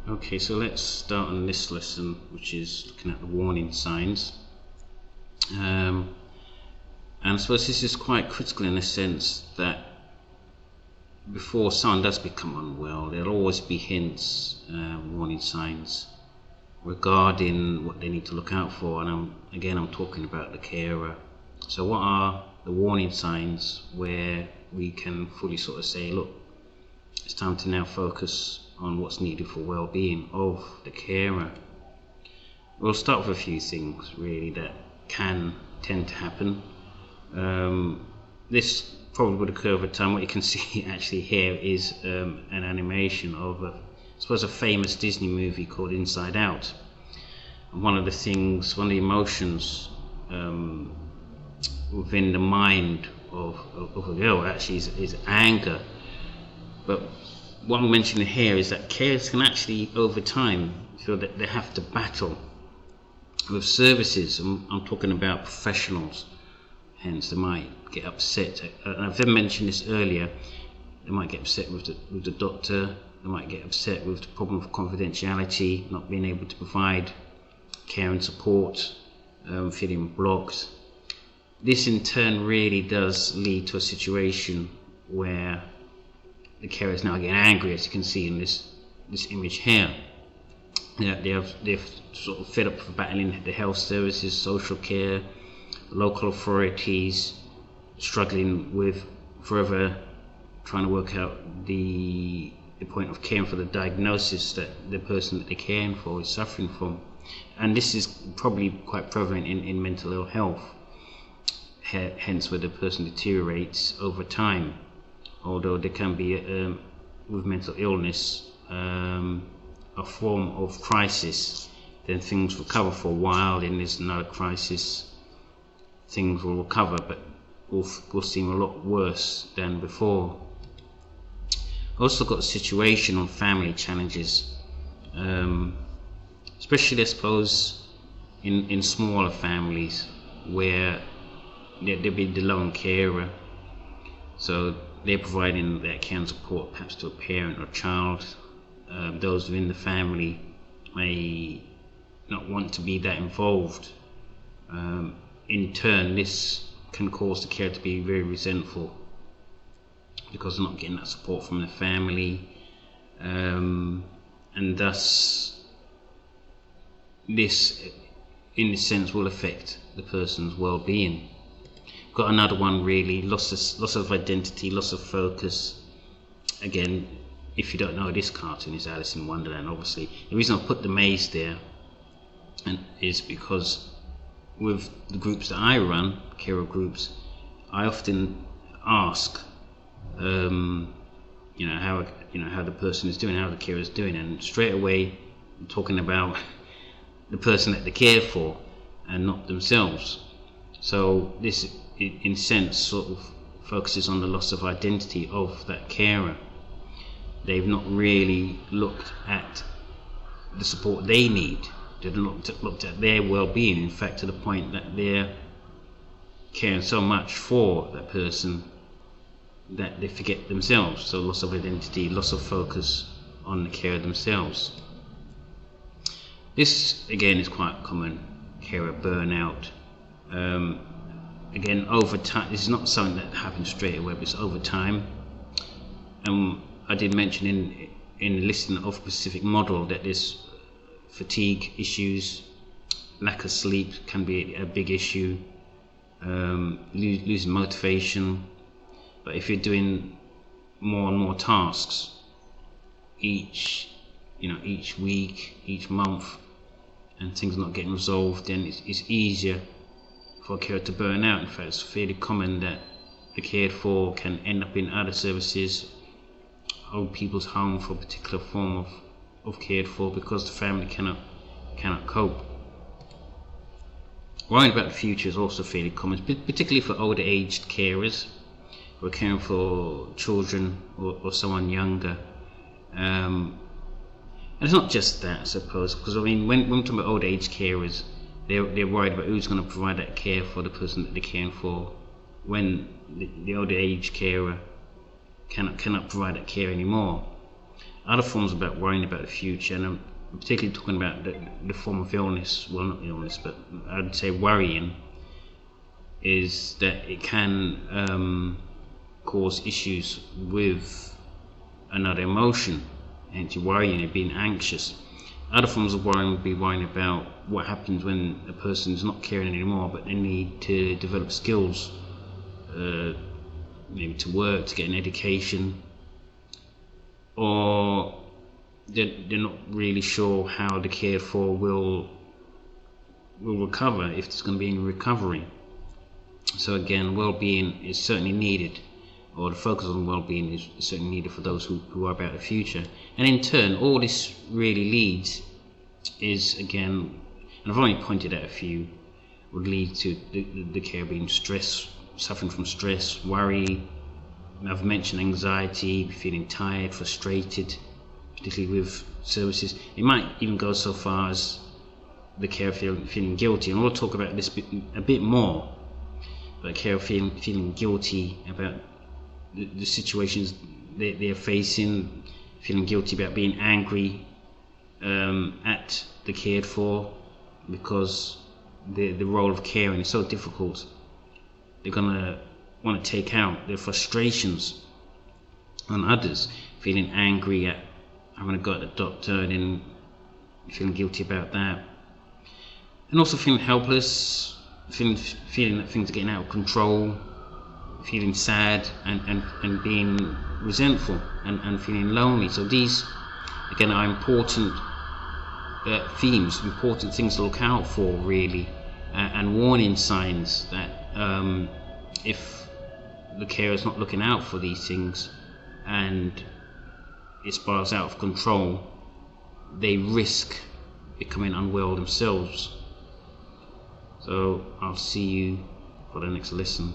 Okay, so let's start on this lesson, which is looking at the warning signs. And I suppose this is quite critical in the sense that before someone does become unwell, there'll always be hints, warning signs regarding what they need to look out for. And I'm talking about the carer. So what are the warning signs where we can fully sort of say, look, it's time to now focus on what's needed for well-being of the carer? We'll start with a few things really that can tend to happen. This probably would occur over time. What you can see actually here is an animation of I suppose a famous Disney movie called Inside Out. And one of the emotions within the mind of a girl actually is anger. But what I'm mentioning here is that carers can actually over time feel that they have to battle with services. I'm talking about professionals, hence they might get upset. I've mentioned this earlier. They might get upset with the doctor. They might get upset with the problem of confidentiality, not being able to provide care and support, feeling blocked. This in turn really does lead to a situation where the carer is now getting angry, as you can see in this image here. They're sort of fed up with battling the health services, social care, local authorities, struggling with forever trying to work out the point of caring for the diagnosis that the person that they're caring for is suffering from. And this is probably quite prevalent in mental ill health, hence where the person deteriorates over time. Although there can be with mental illness a form of crisis, then things recover for a while, then there's another crisis, things will recover but will seem a lot worse than before. Also got situational family challenges, especially I suppose in smaller families where there'll be the lone carer, so they're providing that care and support perhaps to a parent or child. Those within the family may not want to be that involved. In turn, this can cause the carer to be very resentful because they're not getting that support from the family, and thus this in a sense will affect the person's well-being. Got another one really, loss of identity, loss of focus. Again, if you don't know, this cartoon is Alice in Wonderland, obviously. The reason I put the maze there is because with the groups that I run, carer groups, I often ask how the person is doing, how the carer is doing, and straight away I'm talking about the person that they care for and not themselves. So this in a sense sort of focuses on the loss of identity of that carer. They've not really looked at the support they need. They've looked at their well-being, in fact to the point that they're caring so much for that person that they forget themselves. So loss of identity, loss of focus on the carer themselves. This again is quite common, carer burnout. Again, over time, this is not something that happens straight away, but it's over time. I did mention in the listing of specific model that there's fatigue issues, lack of sleep can be a big issue, losing motivation. But if you're doing more and more tasks each week, each month, and things are not getting resolved, then it's easier for a carer to burn out. In fact, it's fairly common that the cared for can end up in other services, old people's home for a particular form of cared for, because the family cannot cope. Worrying about the future is also fairly common, particularly for older aged carers who are caring for children or someone younger. And it's not just that, I suppose, because when we're talking about old age carers, they're worried about who's going to provide that care for the person that they're caring for when the older age carer cannot provide that care anymore. Other forms about worrying about the future, and I'm particularly talking about the form of illness, well, not illness, but I'd say worrying, is that it can cause issues with another emotion, and you're worrying and being anxious. Other forms of worrying would be worrying about what happens when a person is not caring anymore, but they need to develop skills, maybe to work, to get an education, or they're not really sure how the cared for will recover, if there's going to be any recovery. So again, well-being is certainly needed, or the focus on well-being is certainly needed for those who are about the future. And in turn, all this really leads is, again, and I've only pointed out a few, would lead to the care being stress, suffering from stress, worry. I've mentioned anxiety, feeling tired, frustrated, particularly with services. It might even go so far as the care feeling guilty, and we'll talk about this a bit more. But care feeling guilty about the situations they're facing, feeling guilty about being angry at the cared for, because the role of caring is so difficult. They're gonna want to take out their frustrations on others, feeling angry at having to go to the doctor and then feeling guilty about that, and also feeling helpless, feeling that things are getting out of control, feeling sad and being resentful and feeling lonely. So these, again, are important themes, important things to look out for, really, and warning signs that if the carer is not looking out for these things and it spirals out of control, they risk becoming unwell themselves. So I'll see you for the next lesson.